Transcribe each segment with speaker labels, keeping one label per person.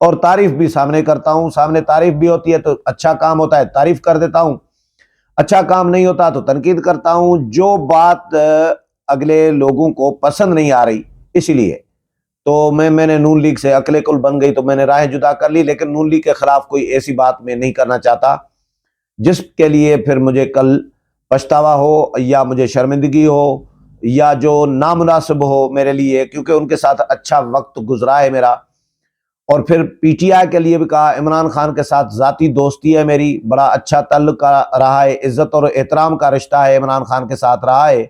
Speaker 1: اور تعریف بھی سامنے کرتا ہوں. سامنے تعریف بھی ہوتی ہے تو اچھا کام ہوتا ہے تعریف کر دیتا ہوں, اچھا کام نہیں ہوتا تو تنقید کرتا ہوں. جو بات اگلے لوگوں کو پسند نہیں آ رہی اسی لیے تو میں نے نون لیگ سے عقل کل بن گئی تو میں نے راہ جدا کر لی, لیکن نون لیگ کے خلاف کوئی ایسی بات میں نہیں کرنا چاہتا جس کے لیے پھر مجھے کل پچھتاوا ہو یا مجھے شرمندگی ہو یا جو نامناسب ہو میرے لیے, کیونکہ ان کے ساتھ اچھا وقت گزرا ہے میرا. اور پھر پی ٹی آئی کے لیے بھی کہا, عمران خان کے ساتھ ذاتی دوستی ہے میری, بڑا اچھا تعلق رہا ہے, عزت اور احترام کا رشتہ ہے عمران خان کے ساتھ رہا ہے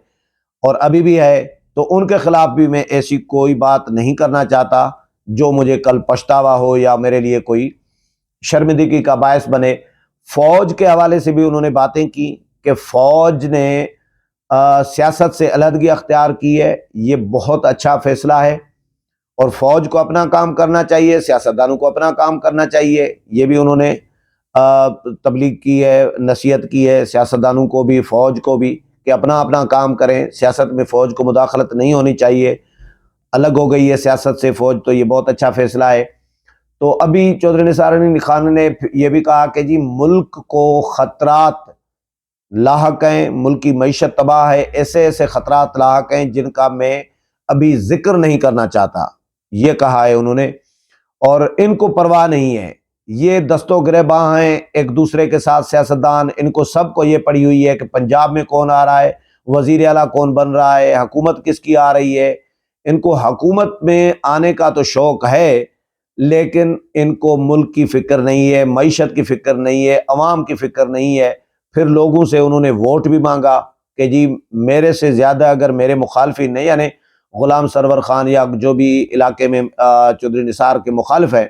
Speaker 1: اور ابھی بھی ہے, تو ان کے خلاف بھی میں ایسی کوئی بات نہیں کرنا چاہتا جو مجھے کل پچھتاوا ہو یا میرے لیے کوئی شرمندگی کا باعث بنے. فوج کے حوالے سے بھی انہوں نے باتیں کی کہ فوج نے سیاست سے علیحدگی اختیار کی ہے, یہ بہت اچھا فیصلہ ہے اور فوج کو اپنا کام کرنا چاہیے, سیاستدانوں کو اپنا کام کرنا چاہیے. یہ بھی انہوں نے تبلیغ کی ہے, نصیحت کی ہے سیاستدانوں کو بھی فوج کو بھی کہ اپنا اپنا کام کریں, سیاست میں فوج کو مداخلت نہیں ہونی چاہیے. الگ ہو گئی ہے سیاست سے فوج, تو یہ بہت اچھا فیصلہ ہے. تو ابھی چودھری نثار علی خان نے یہ بھی کہا کہ جی ملک کو خطرات لاحق ہیں, ملک کی معیشت تباہ ہے, ایسے ایسے خطرات لاحق ہیں جن کا میں ابھی ذکر نہیں کرنا چاہتا, یہ کہا ہے انہوں نے. اور ان کو پرواہ نہیں ہے, یہ دست و گریباں ہیں ایک دوسرے کے ساتھ سیاستدان, ان کو سب کو یہ پڑی ہوئی ہے کہ پنجاب میں کون آ رہا ہے, وزیر اعلیٰ کون بن رہا ہے, حکومت کس کی آ رہی ہے. ان کو حکومت میں آنے کا تو شوق ہے لیکن ان کو ملک کی فکر نہیں ہے, معیشت کی فکر نہیں ہے, عوام کی فکر نہیں ہے. پھر لوگوں سے انہوں نے ووٹ بھی مانگا کہ جی میرے سے زیادہ اگر میرے مخالفین نہیں, یعنی غلام سرور خان یا جو بھی علاقے میں چودھری نثار کے مخالف ہیں,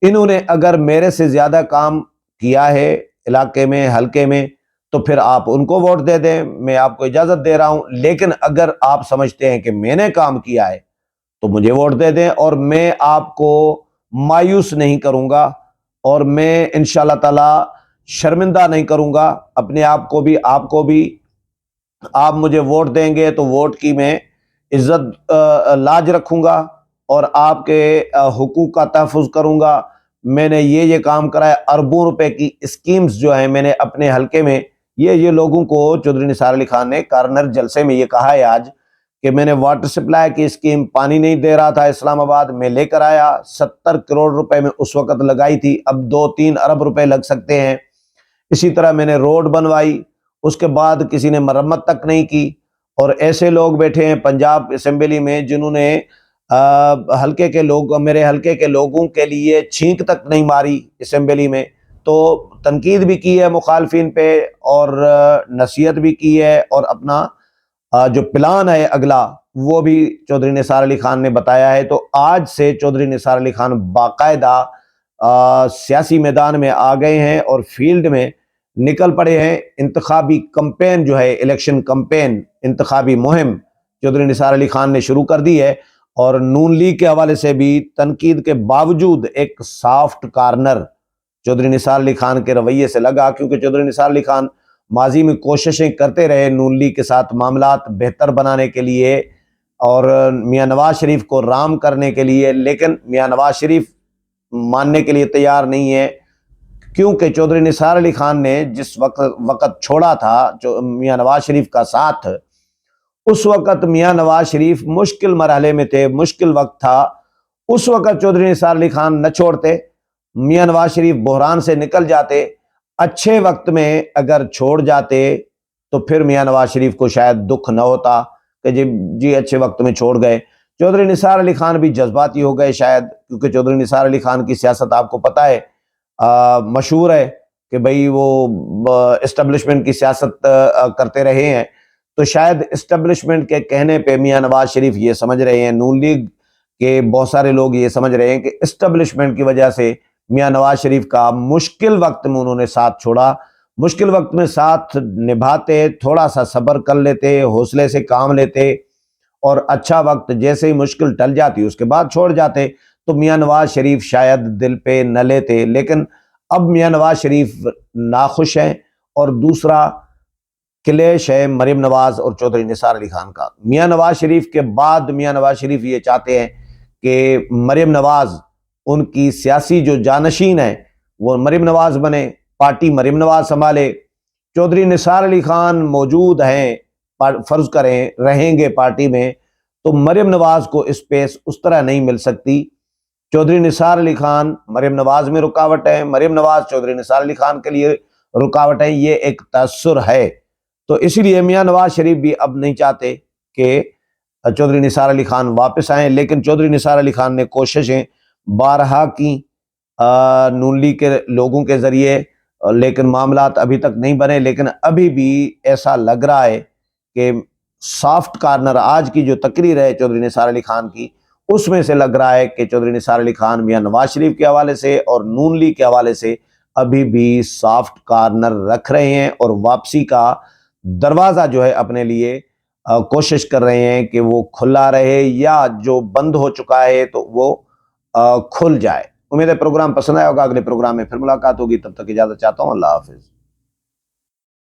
Speaker 1: انہوں نے اگر میرے سے زیادہ کام کیا ہے علاقے میں حلقے میں تو پھر آپ ان کو ووٹ دے دیں, میں آپ کو اجازت دے رہا ہوں. لیکن اگر آپ سمجھتے ہیں کہ میں نے کام کیا ہے تو مجھے ووٹ دے دیں اور میں آپ کو مایوس نہیں کروں گا اور میں انشاءاللہ تعالی شرمندہ نہیں کروں گا اپنے آپ کو بھی آپ کو بھی. آپ مجھے ووٹ دیں گے تو ووٹ کی میں عزت لاج رکھوں گا اور آپ کے حقوق کا تحفظ کروں گا. میں نے یہ کام کرا ہے, اربوں روپے کی اسکیمز جو ہیں میں نے اپنے حلقے میں, یہ لوگوں کو چودھری نثار علی خان نے کارنر جلسے میں یہ کہا ہے آج کہ میں نے واٹر سپلائی کی اسکیم, پانی نہیں دے رہا تھا اسلام آباد, میں لے کر آیا, 70 کروڑ روپے میں اس وقت لگائی تھی, اب 2-3 ارب روپے لگ سکتے ہیں. اسی طرح میں نے روڈ بنوائی, اس کے بعد کسی نے مرمت تک نہیں کی. اور ایسے لوگ بیٹھے ہیں پنجاب اسمبلی میں جنہوں نے حلقے کے لوگ, میرے حلقے کے لوگوں کے لیے چھینک تک نہیں ماری اسمبلی میں. تو تنقید بھی کی ہے مخالفین پہ اور نصیحت بھی کی ہے, اور اپنا جو پلان ہے اگلا وہ بھی چودھری نثار علی خان نے بتایا ہے. تو آج سے چودھری نثار علی خان باقاعدہ سیاسی میدان میں آ گئے ہیں اور فیلڈ میں نکل پڑے ہیں. انتخابی کمپین جو ہے, الیکشن کمپین, انتخابی مہم چودھری نثار علی خان نے شروع کر دی ہے. اور نون لیگ کے حوالے سے بھی تنقید کے باوجود ایک سافٹ کارنر چودھری نثار علی خان کے رویے سے لگا, کیونکہ چودھری نثار علی خان ماضی میں کوششیں کرتے رہے نون لیگ کے ساتھ معاملات بہتر بنانے کے لیے اور میاں نواز شریف کو رام کرنے کے لیے, لیکن میاں نواز شریف ماننے کے لیے تیار نہیں ہے. کیونکہ چودھری نثار علی خان نے جس وقت چھوڑا تھا میاں نواز شریف کا ساتھ, اس وقت میاں نواز شریف مشکل مرحلے میں تھے, مشکل وقت تھا. اس وقت چودھری نثار علی خان نہ چھوڑتے, میاں نواز شریف بحران سے نکل جاتے. اچھے وقت میں اگر چھوڑ جاتے تو پھر میاں نواز شریف کو شاید دکھ نہ ہوتا کہ جی اچھے وقت میں چھوڑ گئے. چودھری نثار علی خان بھی جذباتی ہو گئے شاید, کیونکہ چودھری نثار علی خان کی سیاست آپ کو پتہ ہے, مشہور ہے کہ بھئی وہ اسٹیبلشمنٹ کی سیاست کرتے رہے ہیں. تو شاید اسٹیبلشمنٹ کے کہنے پہ میاں نواز شریف یہ سمجھ رہے ہیں, نون لیگ کے بہت سارے لوگ یہ سمجھ رہے ہیں کہ اسٹیبلشمنٹ کی وجہ سے میاں نواز شریف کا مشکل وقت میں انہوں نے ساتھ چھوڑا. مشکل وقت میں ساتھ نبھاتے, تھوڑا سا صبر کر لیتے, حوصلے سے کام لیتے, اور اچھا وقت جیسے ہی مشکل ٹل جاتی اس کے بعد چھوڑ جاتے تو میاں نواز شریف شاید دل پہ نہ لیتے. لیکن اب میاں نواز شریف ناخوش ہیں, اور دوسرا کلیش ہے مریم نواز اور چودھری نثار علی خان کا. میاں نواز شریف کے بعد میاں نواز شریف یہ چاہتے ہیں کہ مریم نواز ان کی سیاسی جو جانشین ہیں وہ مریم نواز بنے، پارٹی مریم نواز سنبھالے، چودھری نثار علی خان موجود ہیں، فرض کریں رہیں گے پارٹی میں، تو مریم نواز کو اسپیس اس طرح نہیں مل سکتی۔ چودھری نثار علی خان مریم نواز میں رکاوٹ ہے، مریم نواز چودھری نثار علی خان کے لیے رکاوٹ ہے، یہ ایک تاثر ہے۔ تو اسی لیے میاں نواز شریف بھی اب نہیں چاہتے کہ چودھری نثار علی خان واپس آئیں، لیکن چودھری نثار علی خان نے کوششیں بارہا کی نون لیگ کے لوگوں کے ذریعے، لیکن معاملات ابھی تک نہیں بنے۔ لیکن ابھی بھی ایسا لگ رہا ہے کہ سافٹ کارنر آج کی جو تقریر ہے چودھری نثار علی خان کی، اس میں سے لگ رہا ہے کہ چودھری نثار علی خان میاں نواز شریف کے حوالے سے اور نون لیگ کے حوالے سے ابھی بھی سافٹ کارنر رکھ رہے ہیں، اور واپسی کا دروازہ جو ہے اپنے لیے کوشش کر رہے ہیں کہ وہ کھلا رہے، یا جو بند ہو چکا ہے تو وہ کھل جائے۔ امید ہے پروگرام پسند آیا ہوگا، اگلے پروگرام میں پھر ملاقات ہوگی، تب تک اجازت چاہتا ہوں، اللہ حافظ۔